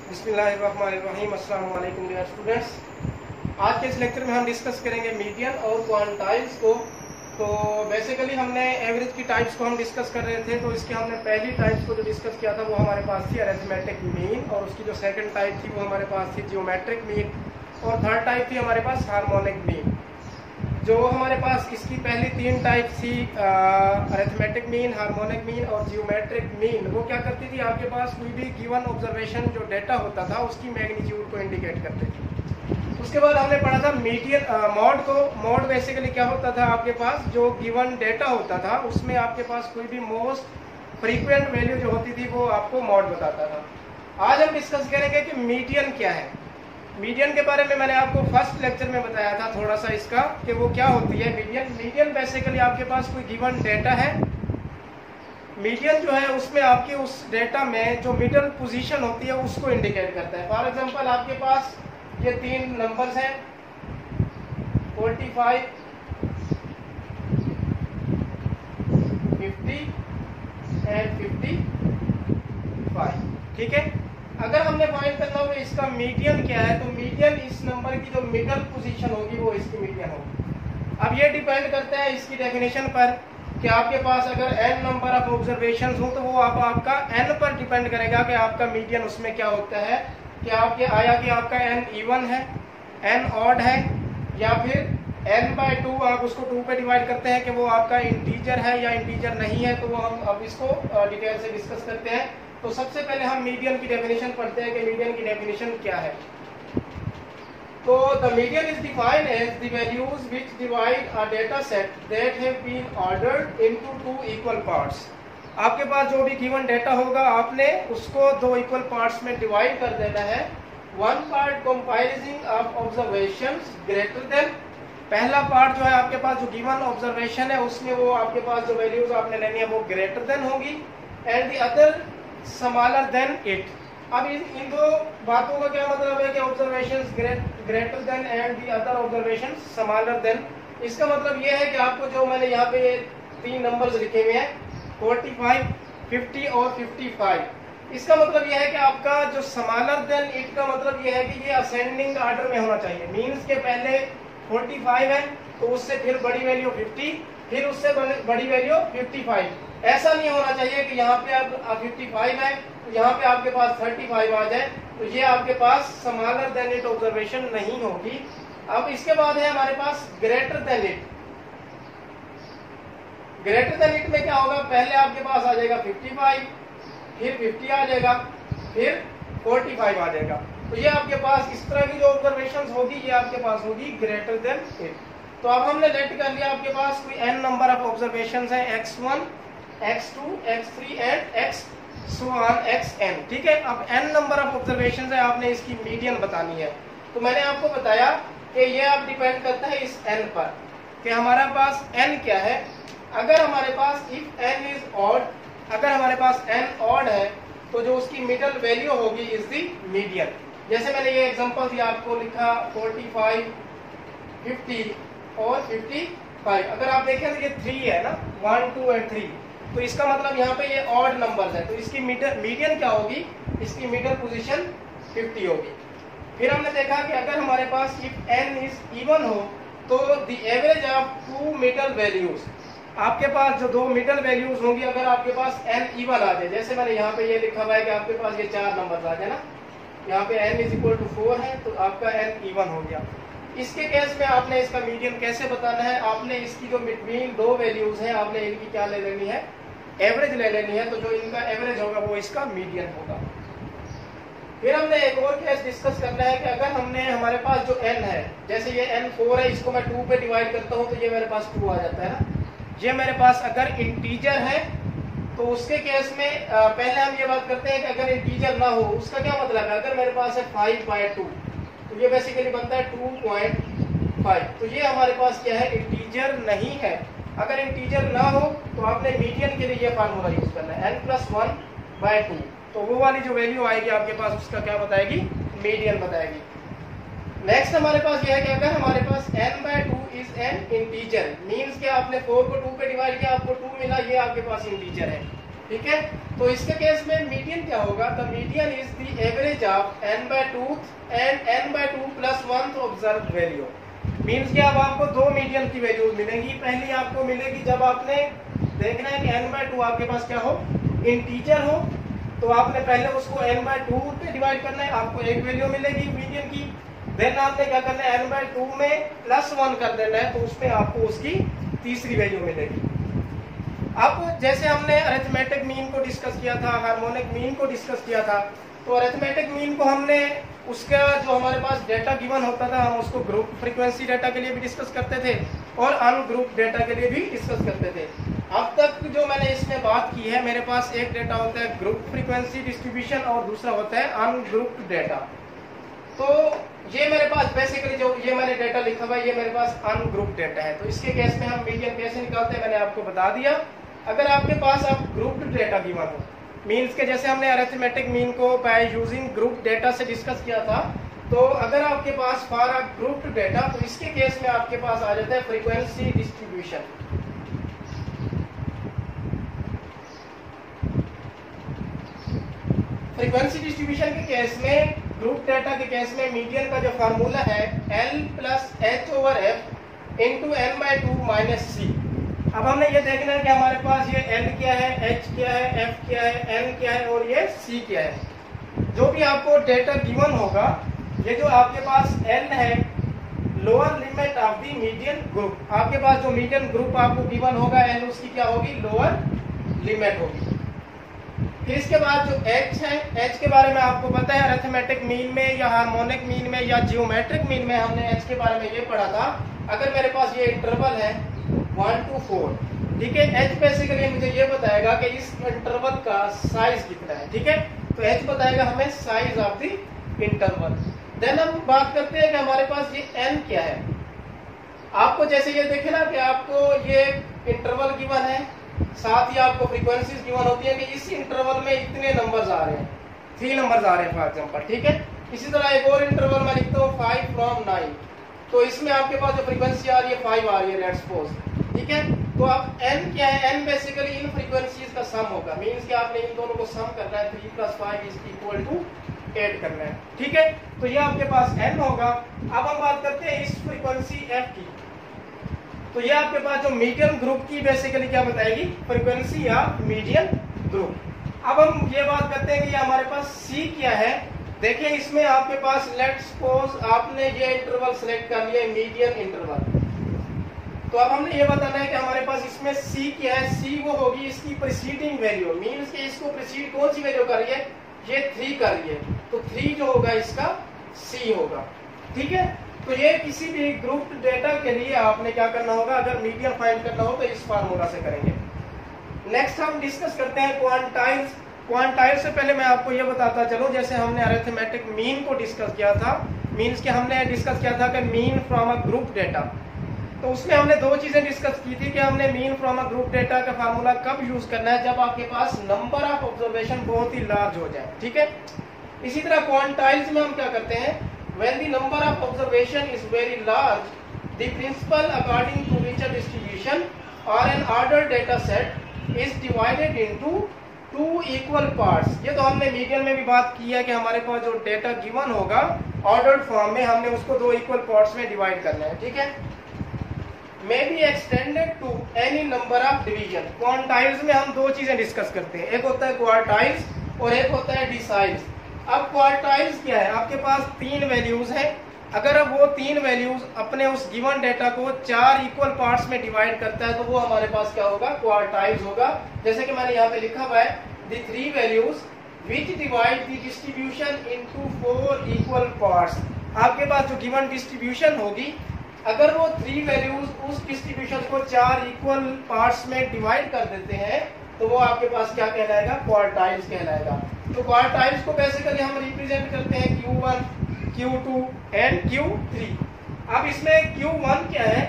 बिस्मिल्लाहिर्रहमानिर्रहीम। अस्सलाम वालेकुम डियर स्टूडेंट्स। आज के इस लेक्चर में हम डिस्कस करेंगे मीडियन और क्वांटाइल्स को। तो बेसिकली हमने एवरेज की टाइप्स को हम डिस्कस कर रहे थे। तो इसके हमने पहली टाइप्स को जो डिस्कस किया था वो हमारे पास थी अरिथमेटिक मीन, और उसकी जो सेकंड टाइप थी वो हमारे पास थी जियोमेट्रिक मीन, और थर्ड टाइप थी हमारे पास हार्मोनिक मीन। जो हमारे पास इसकी पहली तीन टाइप थी अरिथमेटिक मीन, हार्मोनिक मीन और जियोमेट्रिक मीन, वो क्या करती थी, आपके पास कोई भी गिवन ऑब्जर्वेशन जो डेटा होता था उसकी मैग्नीट्यूड को इंडिकेट करती थी। उसके बाद हमने पढ़ा था मीडियन मॉड को। मॉड बेसिकली क्या होता था, आपके पास जो गिवन डेटा होता था उसमें आपके पास कोई भी मोस्ट फ्रीक्वेंट वैल्यू जो होती थी वो आपको मॉड बताता था। आज हम डिस्कस करेंगे कि मीडियन क्या है। मीडियन के बारे में मैंने आपको फर्स्ट लेक्चर में बताया था थोड़ा सा इसका कि वो क्या होती है मीडियन। मीडियन बेसिकली आपके पास कोई गिवन डेटा है। मीडियन जो है उसमें आपके उस डेटा में जो मिडल पोजीशन होती है उसको इंडिकेट करता है। फॉर एग्जांपल आपके पास ये तीन नंबर्स हैं 45, 50 एंड 55। ठीक है, अगर हमने फाइंड करना हो इसका मीडियन क्या है, तो मीडियन इस नंबर की जो मिडल पोजीशन होगी वो इसकी मीडियन होगी। अब ये डिपेंड करता है इसकी डेफिनेशन पर कि आपके पास अगर n नंबर ऑफ ऑब्जर्वेशंस हो तो वो आपका n पर डिपेंड करेगा कि आपका मीडियन उसमें क्या होता है। कि आपके आया कि आपका n इवन है, n ऑड है, या फिर n/2 आप उसको 2 पे डिवाइड करते हैं कि वो आपका इंटीजर है या इंटीजर नहीं है। तो वो हम अब इसको डिटेल से डिस्कस करते हैं। तो सबसे पहले हम मीडियन की डेफिनेशन पढ़ते हैं कि मीडियन की डेफिनेशन क्या है। तो the median is defined as the values which divide a data set that have been ordered into two equal parts. आपके पास जो भी गिवन डेटा होगा आपने उसको दो इक्वल पार्ट्स में डिवाइड कर देना है। One part comprising of observations greater than, पहला पार्ट जो है आपके पास जो गिवन ऑब्जर्वेशन है उसमें वो आपके पास जो वैल्यूज आपने लेनी है वो ग्रेटर देन होगी, and the other smaller than it. अब इन दो बातों का क्या मतलब है कि observations greater then and the other observations smaller than. इसका मतलब ये है कि आपको जो मैंने यहाँ पे तीन नंबर्स लिखे हुए हैं 45, 50 और 55, इसका मतलब यह है कि आपका जो स्मॉलर देन इट का मतलब यह है कि ये असेंडिंग ऑर्डर में होना चाहिए। मीन्स के पहले 45 है तो उससे फिर बड़ी वैल्यू 50, फिर उससे बड़ी वैल्यू 55। ऐसा नहीं होना चाहिए कि यहाँ पे अब 55 है तो यहाँ पे आपके पास 35 आ जाए, तो ये आपके पास स्मॉलर देन इट ऑब्जर्वेशन नहीं होगी। अब इसके बाद है हमारे पास greater than it. Greater than it में क्या होगा, पहले आपके पास आ जाएगा 55, फिर 50 आ जाएगा, फिर 45 आ जाएगा। तो ये आपके पास इस तरह की जो ऑब्जर्वेशन होगी ये आपके पास होगी ग्रेटर देन इट। तो अब हमने लेट कर लिया आपके पास कोई n नंबर ऑफ ऑब्जर्वेशन है, x1, x2, x3 and xn। ठीक है, अब n नंबर ऑफ ऑब्जर्वेशन है, आपने इसकी मीडियन बतानी है। तो मैंने आपको बताया कि ये आप डिपेंड करता है इस n पर कि हमारे पास n क्या है। अगर हमारे पास इफ n इज ऑड, अगर हमारे पास n ऑड है तो जो उसकी मिडल वैल्यू होगी इज द मीडियन। जैसे मैंने ये एग्जांपल दिया आपको, लिखा 45, 50 और 55। अगर आप देखें तो ये 3 है ना, 1, 2 एंड 3, तो इसका मतलब यहाँ पे ये ऑड नंबर है। तो इसकी मीडियन क्या होगी, इसकी मिडल पोजीशन 50 होगी। फिर हमने देखा कि अगर हमारे पास इफ n इज इवन हो तो the average of two middle values, आपके पास जो दो मिडल वैल्यूज होंगी अगर आपके पास n इवन आ जाए, जैसे मैंने यहाँ पे ये लिखा हुआ है कि आपके पास ये 4 नंबर आ जाए ना, यहाँ पे n इज इक्वल टू 4 है तो आपका n इवन हो गया। इसके केस में आपने इसका मीडियन कैसे बताना है, आपने इसकी जो बिटवीन दो वैल्यूज हैं आपने इनकी क्या ले लेनी है, एवरेज ले लेनी है। तो जो इनका एवरेज होगा वो इसका मीडियन होगा। फिर हमने एक और केस डिस्कस करना है कि अगर हमने हमारे पास जो n है, जैसे ये n4 है, इसको मैं 2 पे डिवाइड करता हूँ तो ये मेरे पास 2 आ जाता है ना। ये मेरे पास अगर इंटीजर है तो उसके केस में पहले हम ये बात करते हैं कि अगर इंटीजर ना हो उसका क्या मतलब है। अगर मेरे पास है 5/2 तो ये बेसिकली बनता है 2.5। तो ये हमारे पास क्या है, इंटीजर नहीं है। अगर इंटीजर ना हो तो आपने मीडियन के लिए ये फार्मूला यूज करना है, n+1/2। तो वो वाली जो वैल्यू आएगी आपके पास उसका क्या बताएगी, मीडियन बताएगी। नेक्स्ट हमारे पास ये है कि अगर हमारे पास n/2 is an integer, means कि आपने 4 को 2 पे डिवाइड किया आपको 2 मिला, ये आपके पास इंटीजर है। ठीक है। तो इसके केस में मीडियन क्या होगा, the median is the average of n/2 and n/2 plus 1 observe value. Means कि अब आपको दो मीडियन की वैल्यूज मिलेंगी। पहली आपको मिलेगी जब आपने देखना है कि n/2 आपके पास क्या हो, इंटीजर हो, तो आपने पहले उसको n/2 पे डिवाइड करना है, आपको एक वैल्यू मिलेगी मीडियन की। देन आपने क्या करना है, n/2 में प्लस 1 कर देना है, तो उसमें आपको उसकी तीसरी वैल्यू मिलेगी। अब जैसे हमने अरिथमेटिक मीन को डिस्कस किया था, हार्मोनिक मीन को डिस्कस किया था, तो अरिथमेटिक मीन को हमने उसका जो हमारे पास डेटा गिवन होता था हम उसको ग्रुप फ्रीक्वेंसी डेटा के लिए भी डिस्कस करते थे और अनग्रुप डेटा के लिए भी डिस्कस करते थे। अब तक जो मैंने इसमें बात की है, मेरे पास एक डेटा होता है ग्रुप फ्रीक्वेंसी डिस्ट्रीब्यूशन और दूसरा होता है अनग्रुप्ड डेटा। तो ये मेरे पास बेसिकली जो ये मैंने डेटा लिखा हुआ है ये मेरे पास अनग्रुप डेटा है। तो इसके केस में हम मीडियन कैसे निकालते हैं मैंने आपको बता दिया। अगर आपके पास अब ग्रुप्ड डेटा गिवन हो, मीन्स के जैसे हमने अरिथमेटिक मीन को बाय यूजिंग ग्रुप डेटा से डिस्कस किया था, तो अगर आपके पास फॉर अ ग्रुप्ड डेटा, तो इसके केस में आपके पास आ जाता है फ्रीक्वेंसी डिस्ट्रीब्यूशन। फ्रीक्वेंसी डिस्ट्रीब्यूशन के केस में, ग्रुप डेटा के केस में मीडियन का जो फार्मूला है L plus H/F into n/2 minus C। अब हमने ये देखना है कि हमारे पास ये L क्या है, H क्या है, F क्या है, N क्या है और ये C क्या है। जो भी आपको डेटा गिवन होगा, ये जो आपके पास L है, lower limit of the median group, आपके पास जो मीडियन ग्रुप आपको गिवन होगा L, उसकी क्या होगी, लोअर लिमिट होगी। फिर इसके बाद जो H है, H के बारे में आपको पता है अरिथमेटिक मीन में या हार्मोनिक मीन में या जियोमेट्रिक मीन में हमने H के बारे में ये पढ़ा था। अगर मेरे पास ये इंटरवल है 1 to 4, ठीक है, H बेसिकली मुझे ये बताएगा कि इस इंटरवल का साइज कितना है, ठीक है। तो H बताएगा हमें size of the interval. Then हम बात करते हैं कि हमारे पास ये N क्या है। आपको जैसे ये देखे ना कि आपको ये इंटरवल गिवन है, साथ ही आपको फ्रीक्वेंसीज गिवन होती है कि इस इंटरवल में इतने नंबर्स आ रहे हैं, 3 नंबर्स आ रहे हैं फॉर एग्जांपल, ठीक है। इसी तरह एक और इंटरवल मैं लिखता हूँ 5 from 9, तो इसमें आपके पास जो फ्रीक्वेंसी आ रही है 5 आ रही है, लेट्स सपोज, ठीक है। तो अब n क्या है, n बेसिकली इन फ्रीक्वेंसीज का सम होगा, मींस कि आपने इन दोनों को सम करना है, 3 + 5 = 8 करना है, ठीक है। तो ये आपके पास n होगा। अब हम बात करते हैं इस फ्रीक्वेंसी f की, तो ये आपके पास जो मीडियन ग्रुप की बेसिकली क्या बताएगी, फ्रीक्वेंसी या मीडियन ग्रुप। अब हम ये बात करते हैं कि ये हमारे पास C क्या है। देखिए इसमें आपके पास लेट्स सपोज आपने ये इंटरवल सेलेक्ट कर लिया, मीडियन इंटरवल। तो अब हमने ये बताना है कि हमारे पास इसमें C क्या है। C वो होगी इसकी प्रीसीडिंग वैल्यू, मींस कि इसको प्रीसीड कौन सी वैल्यू कर रही है, ये 3 कर रही है, तो 3 जो होगा इसका C होगा, ठीक है। तो ये किसी भी ग्रुप डेटा के लिए आपने क्या करना होगा, अगर मीडियन फाइंड करना हो तो इस फार्मूला से करेंगे। नेक्स्ट हम डिस्कस करते हैं क्वांटाइल्स। क्वांटाइल्स से पहले मैं आपको ये बताता चलूं, जैसे हमने अरिथमेटिक मीन को डिस्कस किया था, मीन्स कि हमने डिस्कस किया था कि mean from a group data, तो उसमें हमने 2 चीजें डिस्कस की थी कि हमने mean from a group data का फार्मूला कब यूज करना है, जब आपके पास नंबर ऑफ ऑब्जर्वेशन बहुत ही लार्ज हो जाए, ठीक है। इसी तरह क्वांटाइल्स में हम क्या करते हैं, when the number of observation is very large, the principal according to which a distribution or an ordered data set is divided into 2 equal parts। ये तो हमने मीडियन में भी बात की है कि हमारे पास जो डेटा गिवन होगा ऑर्डर्ड फॉर्म में, हमने उसको 2 इक्वल पार्ट्स में डिवाइड करना है, ठीक है। may be extended to any number of division। Quantiles में हम 2 चीजें डिस्कस करते हैं, एक होता है क्वार्टाइल्स और एक होता है डिसाइल्स। अब क्वार्टाइल्स क्या है, आपके पास 3 वैल्यूज हैं, अगर अब वो 3 वैल्यूज अपने उस गिवन डेटा को 4 इक्वल पार्ट्स में डिवाइड करता है, तो वो हमारे पास क्या होगा, क्वार्टाइल्स होगा। जैसे कि मैंने यहाँ पे लिखा हुआ है, the 3 values which divide the distribution into 4 equal parts. आपके पास जो गिवन डिस्ट्रीब्यूशन होगी, अगर वो 3 वैल्यूज उस डिस्ट्रीब्यूशन को 4 इक्वल पार्ट्स में डिवाइड कर देते हैं, तो वो आपके पास क्या कहलाएगा, क्वार्टाइल्स कहलाएगा। तो क्वार्टाइल्स को बेसिकली हम रिप्रेजेंट करते हैं Q1, Q2 एंड Q3। अब इसमें Q1 क्या है,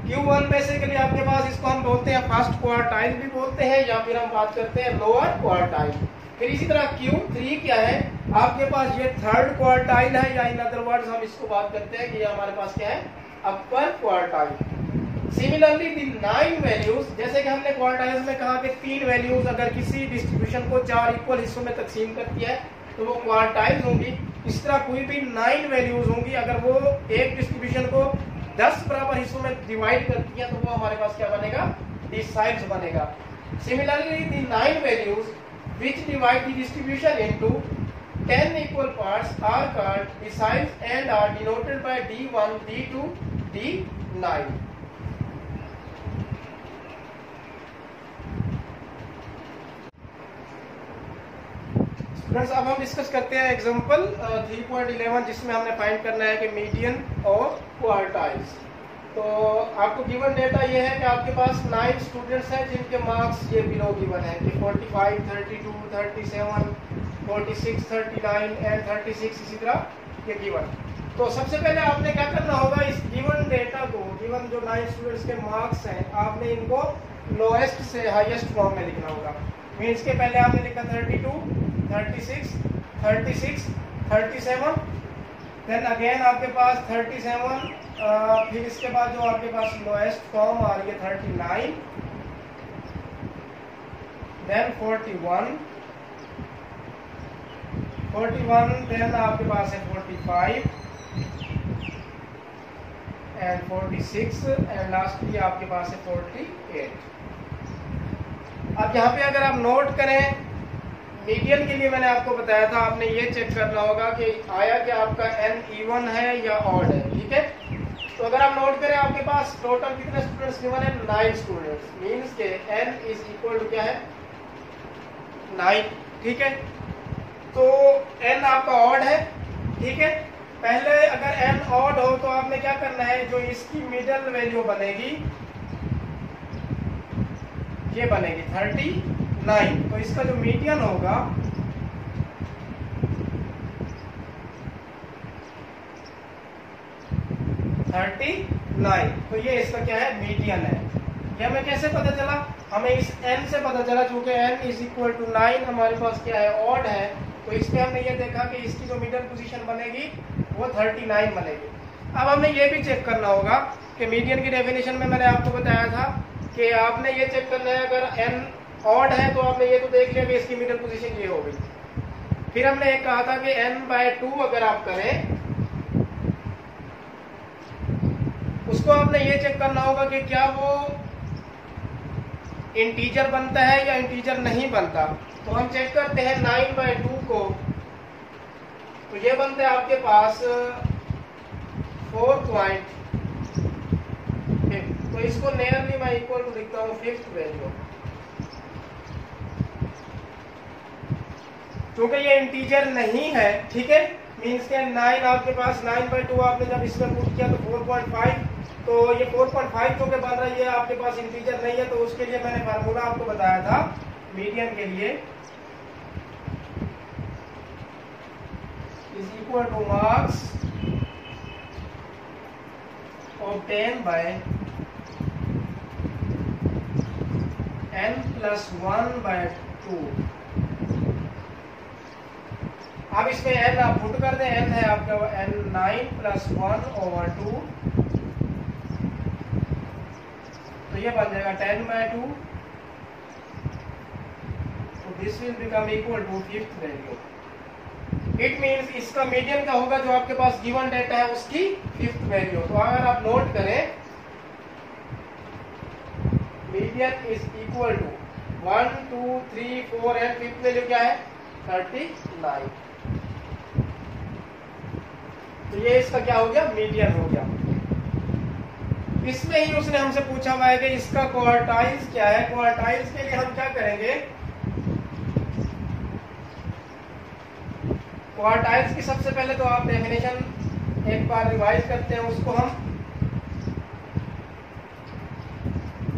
Q1 बेसिकली आपके पास इसको हम बोलते हैं फर्स्ट क्वार्टाइल भी बोलते हैं, या फिर हम बात करते हैं लोअर क्वार्टाइल। फिर इसी तरह Q3 क्या है, आपके पास ये थर्ड क्वार्टाइल है, या इन अदर वर्ड्स हम इसको बात करते हैं कि ये हमारे पास क्या है, अपर क्वार्टाइल। सिमिलरली दी 9 वैल्यूज, जैसे कि हमने क्वार्टाइल्स में कहा कि 3 वैल्यूज अगर किसी डिस्ट्रीब्यूशन को 4 इक्वल हिस्सों में तकसीम करती है तो वो क्वार्टाइल्स होंगी। इस तरह कोई भी 9 वैल्यूज होंगी अगर वो एक डिस्ट्रीब्यूशन को 10 बराबर हिस्सों में डिवाइड करती है तो वो हमारे पास क्या बनेगा, डिसाइड्स बनेगा। Similarly the 9 values which divide the distribution into 10 equal parts are called deciles and are denoted by D1, D2, D9. Students अब हम डिस्कस करते हैं एग्जांपल 3.11 जिसमें हमने फाइंड करना है कि मीडियन और क्वार्टाइल्स। तो आपको गिवन डेटा ये है कि आपके पास 9 स्टूडेंट्स हैं जिनके मार्क्स ये बिलो गिवन है कि 45, 32, 37, 46, 39 एंड 36 इसी तरह ये गिवन। तो सबसे पहले आपने क्या करना होगा, इस गिवन डेटा को, गिवन जो 9 स्टूडेंट्स के मार्क्स हैं, आपने इनको लोएस्ट से हाईएस्ट फॉर्म में लिखना होगा। मीन्स के पहले आपने लिखा 32, 36, 36, 37, देन अगेन आपके पास 37, फिर इसके बाद जो आपके पास लोएस्ट फॉर्म आ रही है 39, देन 41, देन आपके पास है 45 एंड 46 एंड लास्टली आपके पास है 48। अब यहाँ पे अगर आप नोट करें मीडियन के लिए मैंने आपको बताया था, आपने ये चेक करना होगा कि आया कि आपका n इवन है या ऑड है, ठीक है। तो अगर आप नोट करें आपके पास टोटल कितने स्टूडेंट्स गिवन है, 9 स्टूडेंट्स, मींस के n इज इक्वल टू क्या है, 9, ठीक है। तो n आपका ऑड है, ठीक है। पहले अगर n ऑड हो तो आपने क्या करना है, जो इसकी मिडल वैल्यू बनेगी ये बनेगी 39। तो इसका जो मीडियन होगा तो ये इसका क्या है, मीडियन है। ये हमें कैसे पता चला, हमें इस n से पता चला, चूंकि n इज इक्वल टू 9 हमारे पास क्या है, ऑड है। तो इसमें हमने ये देखा कि इसकी जो मिडल पोजीशन बनेगी वो 39 बनेगी। अब हमें ये भी चेक करना होगा कि मीडियन की डेफिनेशन में मैंने आपको बताया था कि आपने ये चेक करना है, अगर n ऑड है तो आपने ये तो देख लिया कि इसकी मिडल पोजीशन ये हो गई। फिर हमने एक कहा था कि n/2 अगर आप करें उसको आपने ये चेक करना होगा कि क्या वो इंटीजर बनता है या इंटीजर नहीं बनता। तो हम चेक करते हैं 9/2 को, तो ये बनता है आपके पास 4. तो इसको नियरली मैं इक्वल टू लिखता हूँ 5th वैल्यू, क्योंकि ये इंटीजर नहीं है, ठीक है। मीन्स के 9 आपके पास 9/2 आपने जब इसमें पुट किया तो 4.5, तो ये 4.5 जो के बन रही है आपके पास इंटीजर नहीं है। तो उसके लिए मैंने फार्मूला आपको बताया था मीडियन के लिए, is equal two marks obtained by n+1/2। अब इसमें n आप पुट कर दें, n है आपका n 9 + 1/2, तो ये बन जाएगा 10/2। तो this will become equal to 5th value. It means इसका मीडियन का होगा जो आपके पास गिवन डेटा है उसकी 5th वैल्यू। तो अगर आप नोट करें median is equal to 1, 2, 3, 4 and 5th value क्या है, 39। तो ये इसका क्या हो गया, मीडियन हो गया। इसमें ही उसने हमसे पूछा हुआ है कि इसका क्वार्टाइल्स क्या है। क्वार्टाइल्स के लिए हम क्या करेंगे, क्वार्टाइल्स की सबसे पहले तो आप डेफिनेशन एक बार रिवाइज करते हैं उसको हम,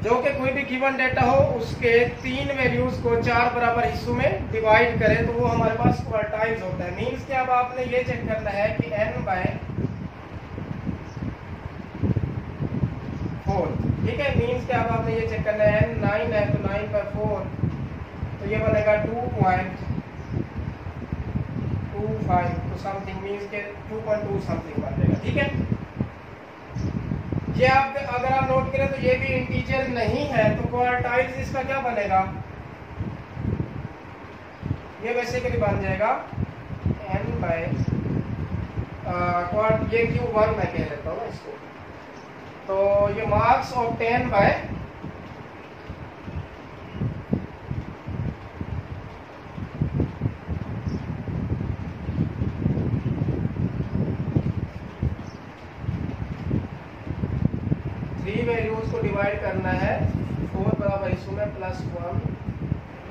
जो कि कोई भी गिवन डेटा हो उसके 3 वैल्यूज को 4 बराबर हिस्सों में डिवाइड करें तो वो हमारे पास क्वार्टाइल्स होता है। मींस कि अब आपने ये चेक करना है कि n/4, ठीक है। मींस कि अब आपने ये चेक करना है n 9 है तो 9/4, तो ये बनेगा 2.25, तो समथिंग मींस के 2.2 समथिंग बन जाएगा, ठीक है। ये आप अगर आप नोट करें तो ये भी इंटीजर नहीं है, तो क्वार्टाइल्स इसका क्या बनेगा, ये बेसिकली बन जाएगा n बाय ये Q1 मैं कह लेता हूँ ना इसको, तो ये मार्क्स ऑफ 10 बाय 3 वैल्यूज को डिवाइड करना है 4 बराबर इशू में +1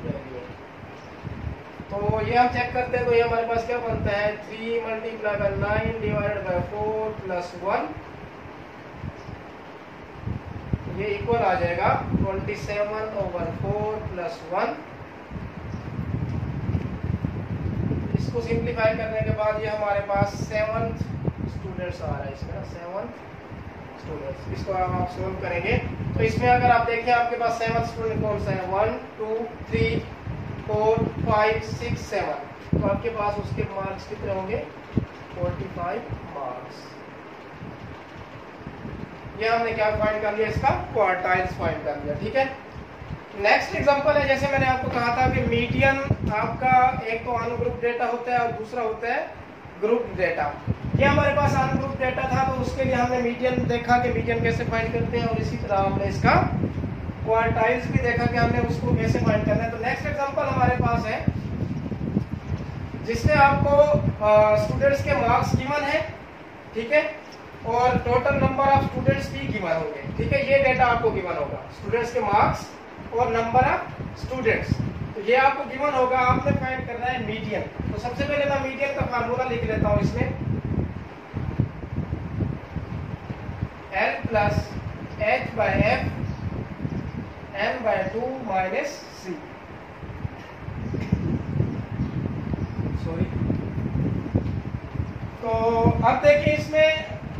वैल्यू। तो ये हम चेक करते हैं, तो ये हमारे पास क्या बनता है 3 मल्टीप्लाई बाय 9 डिवाइडेड बाय 4 +1, ये इक्वल आ जाएगा 27/4 +1। इसको सिंप्लीफाई करने के बाद ये हमारे पास 7th स्टूडेंट्स आ रहा है इसमें, 7th स्टूडेंट्स। इसको आप सोल्व करेंगे तो इसमें अगर आप देखें आपके पास 7th स्टूडेंट कौन सा है, 1 2 3 4 5 6 7, तो आपके पास उसके मार्क्स कितने होंगे 45 मार्क्स। ये हमने क्या फाइंड कर लिया, इसका क्वार्टाइल्स फाइंड कर लिया। ठीक है, नेक्स्ट एग्जांपल है, जैसे मैंने आपको कहा था कि मीडियन आपका एक तो अनग्रुप डेटा होता है और दूसरा होता है ग्रुप डेटा। ये हमारे पास अनग्रुप डेटा था, तो उसके लिए हमने मीडियन देखा कि मीडियन कैसे फाइंड करते हैं, और इसी तरह हमने इसका क्वार्टाइल्स भी देखा कि हमने उसको कैसे फाइंड करना है। तो नेक्स्ट एग्जांपल हमारे पास है जिसमें आपको स्टूडेंट्स के मार्क्स गिवन है, ठीक है, और टोटल नंबर ऑफ स्टूडेंट्स भी गिवन होंगे। ठीक है, ये डेटा आपको गिवन होगा, स्टूडेंट्स के मार्क्स और नंबर ऑफ स्टूडेंट्स, तो ये आपको गिवन होगा। आपने फाइंड करना है मीडियन। तो सबसे पहले मैं मीडियन का फार्मूला लिख लेता हूं इसमें, L plus H by F N by 2 minus C, sorry. तो अब देखिए इसमें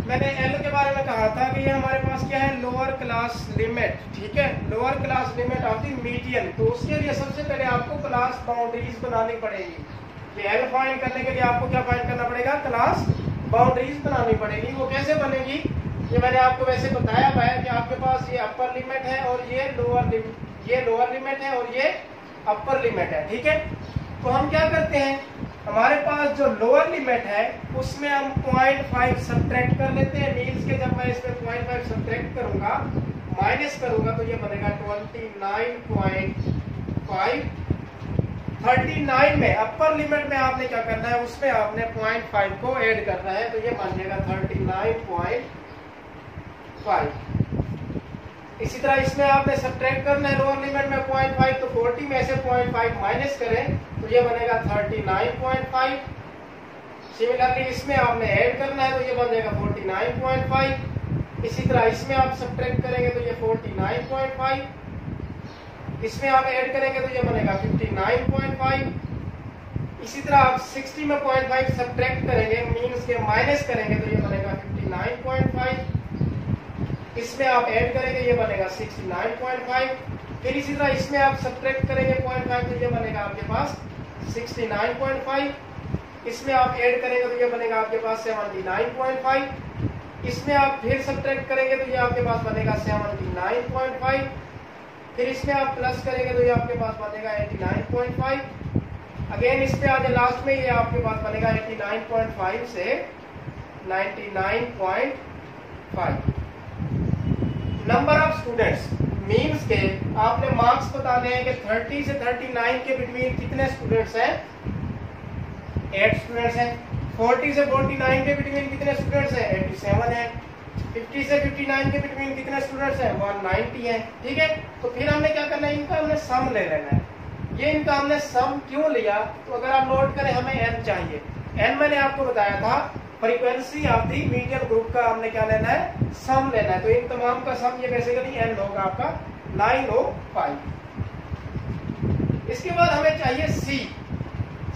मैंने L के बारे में कहा था कि ये हमारे पास क्या है, लोअर क्लास लिमिट। ठीक है, lower class limit of the median. तो उसके लिए सबसे पहले आपको क्लास बाउंड्रीज बनानी पड़ेगी। ये L फाइंड करने के लिए आपको क्या फाइंड करना पड़ेगा, क्लास बाउंड्रीज बनानी पड़ेगी। वो कैसे बनेगी, ये मैंने आपको वैसे बताया हुआ है कि आपके पास ये अपर लिमिट है और ये लोअर लिमिट है और ये अपर लिमिट है। ठीक है, तो हम क्या करते हैं, हमारे पास जो लोअर लिमिट है उसमें हम 0.5 सब्ट्रैक्ट कर लेते हैं। मीन्स के जब मैं इसमें 0.5 सब्ट्रैक्ट करूंगा, माइनस करूंगा, तो ये बनेगा 29.5। 39 में अपर लिमिट में आपने क्या करना है, उसमें आपने 0.5 को ऐड करना है, तो ये बन जाएगा 39.5। इसी तरह इसमें आपने सब्ट्रैक्ट करना है, लोअर लिमिट में 0.5, तो 40 में से 0.5 माइनस करें तो ये बनेगा 39.5। सिमिलरली इसमें आपने ऐड करना है, तो ये बन जाएगा 49.5। इसी तरह इसमें आप सब्ट्रैक्ट करेंगे तो ये 49.5, इसमें आप ऐड करेंगे तो ये बनेगा 59.5। इसी तरह आप 60 में 0.5 सब्ट्रैक्ट करेंगे, मीन्स के माइनस करेंगे, तो ये बनेगा 59.5। इसमें आप ऐड करेंगे, ये बनेगा 69.5। फिर इसी तरह इसमें आप सब्ट्रैक्ट करेंगे 0.5, तो ये बनेगा आपके पास 69.5। इसमें आप ऐड करेंगे तो ये बनेगा आपके पास 79.5। इसमें आप फिर सब्ट्रैक्ट करेंगे तो ये आपके पास बनेगा 79.5। फिर इसमें आप प्लस करेंगे तो ये आपके पास बनेगा 89.5। अगेन इस पे आज लास्ट में ये आपके पास बनेगा 89.5 से 99.5। नंबर ऑफ स्टूडेंट्स मीन्स के आपने मार्क्स बताने हैं कि 30 से 39 के बिटवीन कितने स्टूडेंट्स हैं, 8 स्टूडेंट्स हैं। 40 से 49 के बिटवीन कितने स्टूडेंट्स हैं, 87 हैं। 50 से 59 के बिटवीन कितने स्टूडेंट्स हैं, 190 हैं। ठीक है, तो फिर हमने क्या करना है, इनका हमने सम ले लेना है। ये इनका हमने सम क्यों लिया, तो अगर आप नोट करें हमें n चाहिए। n मैंने आपको बताया था frequency of the median group का हमने क्या लेना है, सम लेना है। तो इन तमाम का सम ये बेसिकली n होगा आपका 905। इसके बाद हमें चाहिए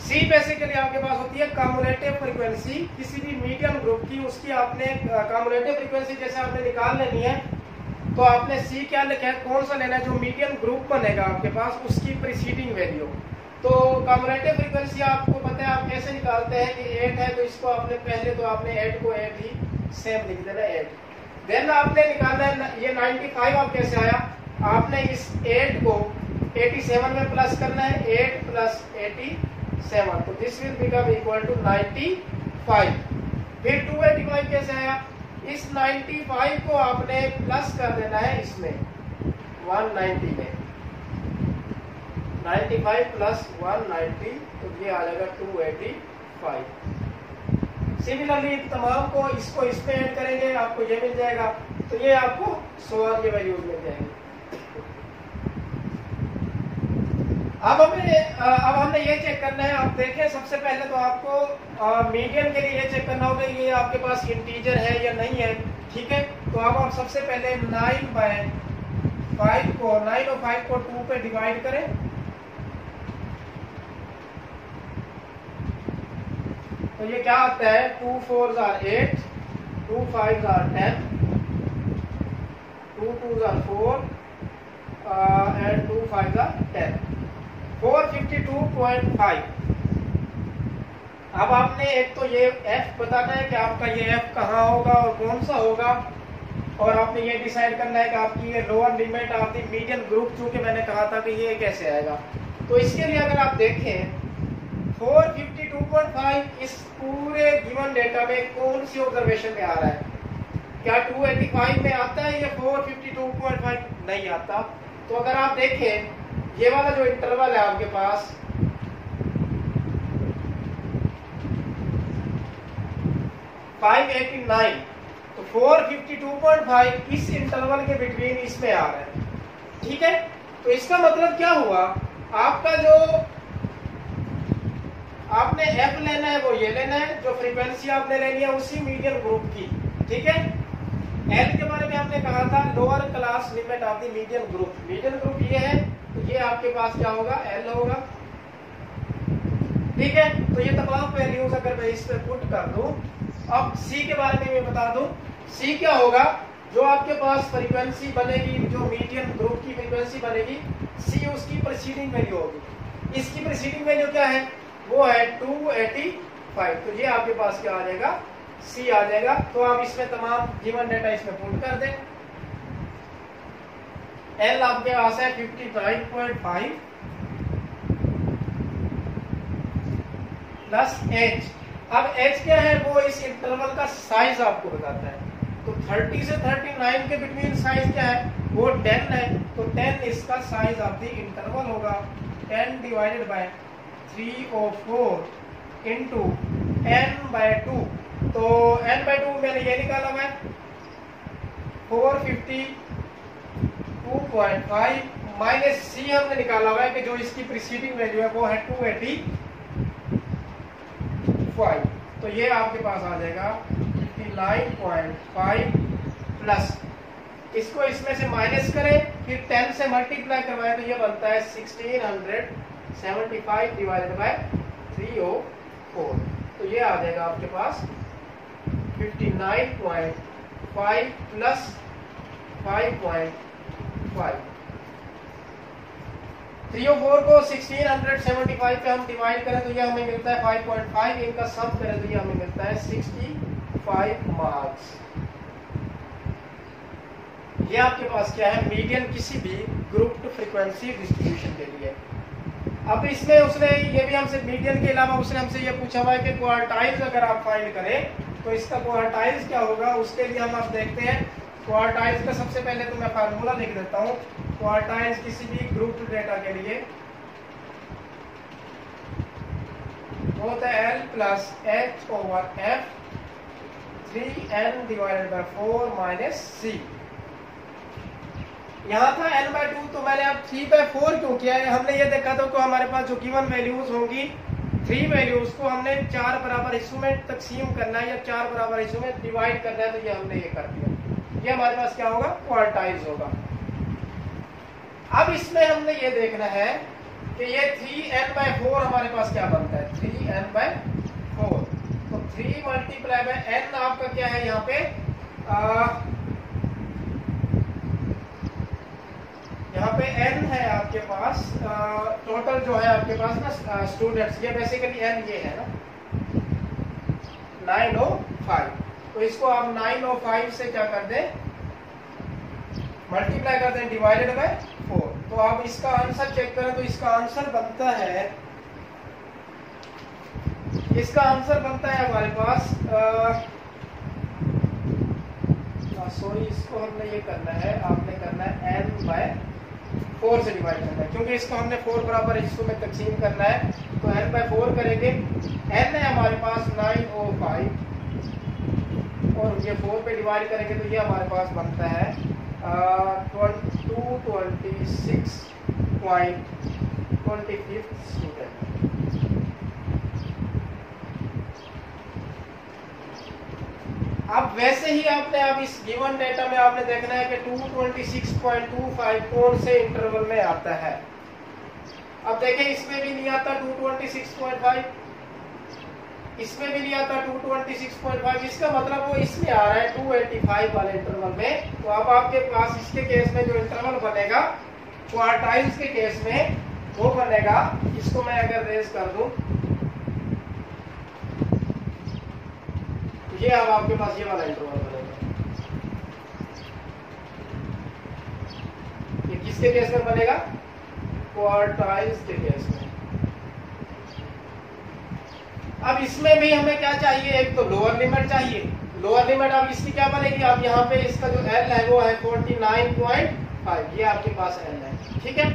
c बेसिकली आपके पास होती है कम्युलेटिव फ्रीक्वेंसी किसी भी मीडियन ग्रुप की। उसकी आपने कम्युलेटिव फ्रीक्वेंसी जैसे आपने निकाल लेनी है, तो आपने c क्या लिखा है, कौन सा लेना है, जो मीडियन ग्रुप बनेगा आपके पास उसकी प्रीसीडिंग वैल्यू। तो कम्युलेटिव फ्रीक्वेंसी आपको पता है आप कैसे निकालते हैं कि 8 है, तो इसको आपने पहले तो आपने 8 को 8 ही सेम लिख देना 8। देन आपने निकालना है ये 95 आप कैसे आया, आपने इस 8 को 87 में प्लस करना है, 8 प्लस 87, तो this will become equal to 95। फिर 285 कैसे आया, इस 95 को आपने प्लस कर देना है इसमें 190 में, 95 प्लस 190 तो ये आ जाएगा 285। सिमिलरली तमाम को इसको इसमें ऐड करेंगे आपको ये मिल जाएगा, तो ये आपको 100 की वैल्यूज मिल जाएंगी। अब हमने ये चेक करना है, आप देखें सबसे पहले तो आपको मीडियन के लिए ये चेक करना होगा ये आपके पास इंटीजर है या नहीं है, ठीक है। तो अब आप सबसे पहले 9 और 5 को 2 पे डिवाइड करें, तो ये क्या आता है 2 4s are 8, 2 5s are 10, 2 2s are 4 and 2 5s are 10, 452.5। अब आपने एक तो ये f बताना है कि आपका ये f कहाँ होगा और कौन सा होगा, और आपने ये डिसाइड करना है कि आपकी ये lower limit of the median group, चूंकि मैंने कहा था कि ये कैसे आएगा। तो इसके लिए अगर आप देखें 452.5 इस पूरे गिवन डेटा में कौन सी ऑब्जर्वेशन में आ रहा है, क्या 285 में आता है या 452.5 नहीं आता। तो अगर आप देखें ये वाला जो इंटरवल है आपके पास 589, तो 452.5 इस इंटरवल के बिटवीन इसमें आ रहा है, ठीक है। तो इसका मतलब क्या हुआ, आपका जो आपने f लेना है वो ये लेना है, जो फ्रीक्वेंसी आपने लेनी है उसी मीडियन ग्रुप की, ठीक है। L के बारे में आपने कहा था lower class limit of the median group, median group ये है, तो ये आपके पास क्या होगा L होगा, ठीक है। तो ये तमाम वैल्यूज अगर मैं इस पे पुट कर दूं, अब C के बारे में मैं बता दूं, C क्या होगा, जो आपके पास फ्रीक्वेंसी बनेगी, जो मीडियन ग्रुप की फ्रीक्वेंसी बनेगी, C उसकी प्रीसीडिंग वैल्यू होगी। इसकी प्रीसीडिंग वैल्यू क्या है, वो है 285, तो ये आपके पास क्या आ जाएगा C आ जाएगा। तो आप इसमें तमाम गिवन डेटा इसमें पुट कर दें, L आपके पास है 59.5 प्लस H। अब H क्या है, वो इस इंटरवल का साइज आपको बताता है, तो 30 से 39 के बिटवीन साइज क्या है, वो 10 है, तो 10 इसका साइज ऑफ द इंटरवल होगा, 10 डिवाइडेड बाय 304 इंटू n/2, तो n/2 मैंने ये निकाला है 452.5 माइनस C हमने निकाला हुआ है कि जो इसकी प्रीसीडिंग वैल्यू है वो है 285, तो ये आपके पास आ जाएगा 59.5 प्लस, इसको इसमें से माइनस करें फिर 10 से मल्टीप्लाई करवाएं, तो ये बनता है 1675 डिवाइडेड बाय 304, तो ये आ जाएगा आपके पास 59.5 प्लस 5.5। 304 को 1675 पे हम डिवाइड करें तो ये हमें मिलता है 5.5, इनका सम करें तो ये हमें मिलता है 65 मार्क्स। ये आपके पास क्या है, मीडियन किसी भी ग्रुप टू फ्रीक्वेंसी डिस्ट्रीब्यूशन के लिए। अब इसमें उसने ये भी हमसे मीडियन के अलावा उसने हमसे ये पूछा हुआ है कि क्वार्टाइल्स अगर आप फाइंड करें तो इसका क्वार्टाइल्स क्या होगा, उसके लिए हम आप देखते हैं क्वार्टाइल्स का सबसे पहले तो मैं फार्मूला लिख देता हूँ। क्वार्टाइल्स किसी भी ग्रुप डेटा के लिए होता है L plus H over F 3n divided by 4 minus C। यहाँ था n/2, तो मैंने अब 3/4 क्यों किया है, हमने ये देखा था कि हमारे पास जो गिवन वैल्यूज होंगी 3 वैल्यूज को हमने 4 बराबर हिस्सों में तकसीम करना है या 4 बराबर हिस्सों में डिवाइड करना है, तो ये हमने ये कर दिया। ये हमारे पास क्या होगा, क्वार्टाइल्स होगा। अब इसमें हमने ये देखना है कि ये 3n/4 हमारे पास क्या बनता है, 3n/4, तो 3 मल्टीप्लाई बाय n आपका क्या है यहाँ पे, यहाँ पे n है आपके पास, टोटल जो है आपके पास ना स्टूडेंट्स, ये बेसिकली n ये है ना 905, तो इसको आप 9 और 5 से क्या कर दें, मल्टीप्लाई कर दें, डिवाइडेड बाय 4। तो आप इसका आंसर चेक करें तो इसका आंसर बनता है, हमारे पास सॉरी, इसको हमने ये करना है, आपने करना है n बाय 4 से डिवाइड करना है, क्योंकि इसको हमने 4 बराबर हिस्सों में तकसीम करना है। तो n बाय 4 करेंगे, n है हमारे पास 9 और 5, और ये 4 पे डिवाइड करेंगे तो ये हमारे पास बनता है 226.25 स्टूडेंट। अब वैसे ही आपने अब इस गिवन डेटा में आपने देखना है कि 226.25 कौन से इंटरवल में आता है। अब देखें, इसमें भी नहीं आता 226.5, इसमें भी नहीं आता 226.5, इसका मतलब वो इसमें आ रहा है 285 वाले इंटरवल में। तो अब आपके पास इसके केस में जो इंटरवल बनेगा क्वार्टाइल्स के केस में वो बनेगा, इसको मैं अगर रेज कर दूं, ये अब आपके पास ये वाला इंटरवल बनेगा। ये किसके केस में बनेगा, क्वार्टाइल्स के केस में। अब इसमें भी हमें क्या चाहिए, एक तो लोअर लिमिट चाहिए। लोअर लिमिट अब इसकी क्या बनेगी, अब यहाँ पे इसका जो L है वो है 49.5, ये आपके पास L है, ठीक है।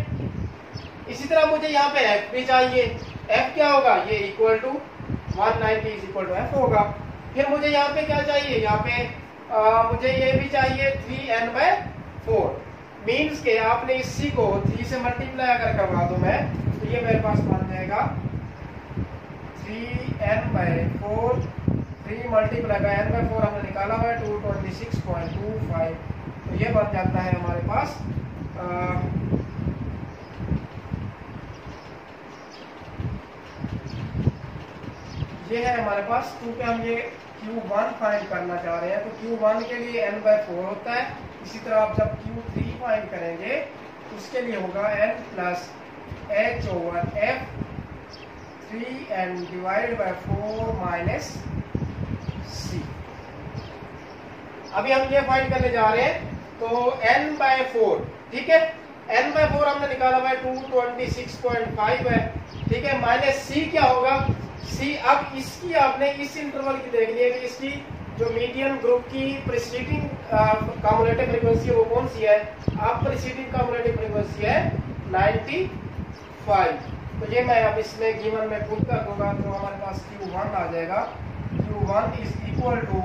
इसी तरह मुझे यहाँ पे F भी चाहिए। F क्या होगा, ये equal to 190 is equal to F होगा। फिर मुझे यहाँ पे क्या चाहिए, यहाँ पे मुझे ये भी चाहिए 3n बाय 4, मीन्स के आपने इसी को 3 से मल्टीप्लाई अगर करवा दूं मैं, तो ये मेरे पास बन जाएगा 3n by 4, 3 multiply by n by 4 हमने निकाला हुआ है 226.25, तो ये बन जाता है हमारे पास ये है हमारे पास, क्योंकि हम ये Q1 फाइंड करना चाह रहे हैं, तो Q1 के लिए n बाय 4 होता है। इसी तरह आप जब Q3 फाइंड करेंगे उसके लिए होगा n plus h over f 3n divided by 4 minus c। अभी हम ये फाइंड करने जा रहे हैं, तो n बाय 4, ठीक है, n बाय 4 हमने निकाला हुआ है 226.5 है, ठीक है, माइनस c क्या होगा, सी। अब इसकी आपने इस इंटरवल की देखनी है कि इसकी जो मीडियन ग्रुप की प्रीसीडिंग कम्युलेटिव फ्रीक्वेंसी वो कौन सी है, आप प्रीसीडिंग कम्युलेटिव फ्रीक्वेंसी है 95। तो ये मैं अब इसमें गिवन में पुट कर दूंगा, तो हमारे पास Q1 आ जाएगा। Q1 is equal to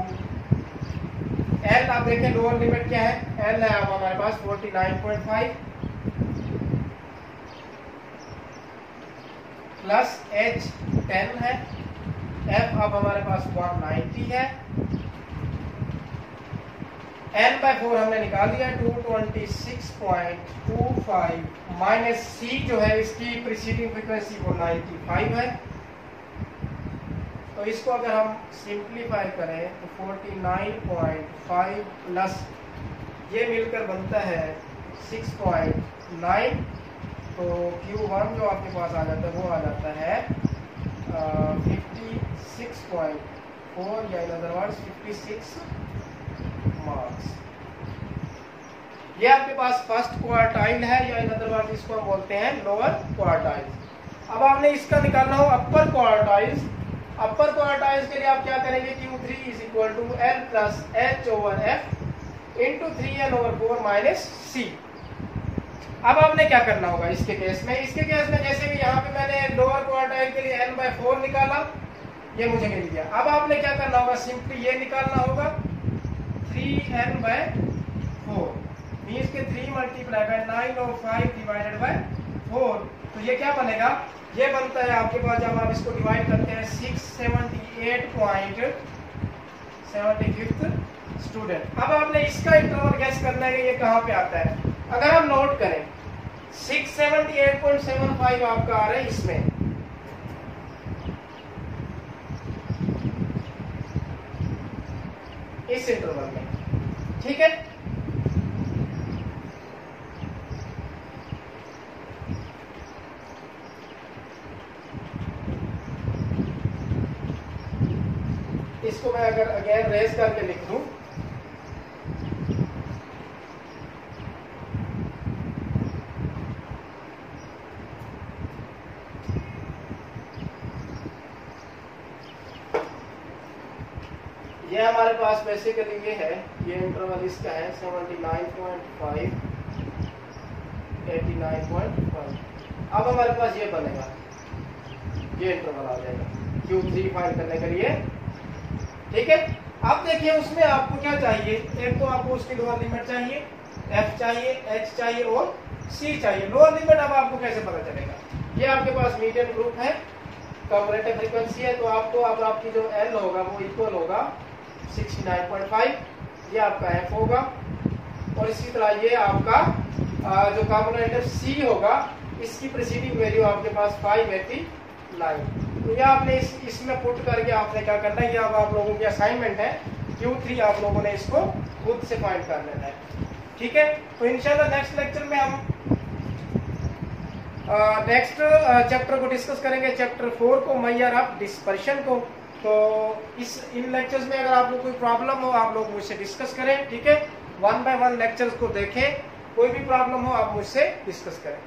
L, आप देखें लोअर लिमिट क्या है, L है अब हमारे पास 49.5 प्लस h 10 है, f अब हमारे पास 190 है, n बाय 4 हमने निकाल दिया 226.25 माइनस c जो है इसकी प्रीसीडिंग फ्रीक्वेंसी वो 95 है। तो इसको अगर हम सिंप्लीफाई करें तो 49.5 प्लस ये मिलकर बनता है 6.9, तो Q1 जो आपके पास आ जाता है वो आ जाता है 56.4, या इन अदर वर्ड्स 56 मार्क्स। ये आपके पास फर्स्ट क्वार्टाइल है, या इन अदर वर्ड्स इसको हम बोलते हैं लोअर क्वार्टाइल। अब आपने इसका निकालना हो अपर क्वार्टाइल्स। अपर क्वार्टाइल्स के लिए आप क्या करेंगे, Q3 is equal to L plus h over f into 3n over 4 minus c। अब आपने क्या करना होगा इसके केस में, जैसे कि यहाँ पे मैंने लोअर क्वार्टाइल के लिए n बाय 4 निकाला, ये मुझे मिल गया। अब आपने क्या करना होगा, सिंपली ये निकालना होगा 3n बाय 4, मीन्स के 3 मल्टीप्लाई बाय 9 और 5 डिवाइडेड बाय 4, तो ये क्या बनेगा, ये बनता है आपके पास, जब आप इसको डिवाइड करते हैं 678.75 स्टूडेंट। अब आपने इसका इंटरवल गैस करना है कि ये कहाँ पे आता है। अगर हम नोट करें 678.75 आपका आ रहा है इसमें, इस इंटरवल में, ठीक है। इसको मैं अगर अगेन रेज करके लिख दूं, ये हमारे पास बेसिकली ये है, ये इंटरवल इसका है 79.5 89.5। अब हमारे पास ये बनेगा, ये इंटरवल आ जाएगा Q3 फाइंड करने के लिए। ठीक है, अब देखिए उसमें आपको क्या चाहिए, एक तो आपको उसकी लोअर लिमिट चाहिए, F चाहिए, H चाहिए और C चाहिए। लोअर लिमिट अब आपको कैसे पता चलेगा, ये आपके पास मीडियन ग्रुप है, कम्युलेटिव फ्रीक्वेंसी है, तो आपको अब आपकी जो L होगा वो इक्वल होगा 69.5, ये आपका F होगा, और इसी तरह ये आपका जो कम्युलेटिव C होगा, इसकी प्रीसीडिंग वैल्यू आपके पास 589। तो ये आपने इसमें पुट करके आपने क्या करना है, ये अब आप लोगों की असाइनमेंट है, Q3 आप लोगों ने इसको खुद से फाइंड कर लेना है। ठीक है, तो इंशाल्लाह नेक्स्ट लेक्चर में हम नेक्स्ट चैप्टर को डिस्कस करेंगे, चैप्टर 4 को, मेजर ऑफ डिस्पर्शन को। तो इन लेक्चर्स में अगर आपको कोई प्रॉब्लम हो आप लोग मुझसे डिस्कस करें। ठीक है, 1 बाय 1 लेक्चर्स को देखें, कोई भी प्रॉब्लम हो आप मुझसे डिस्कस करें।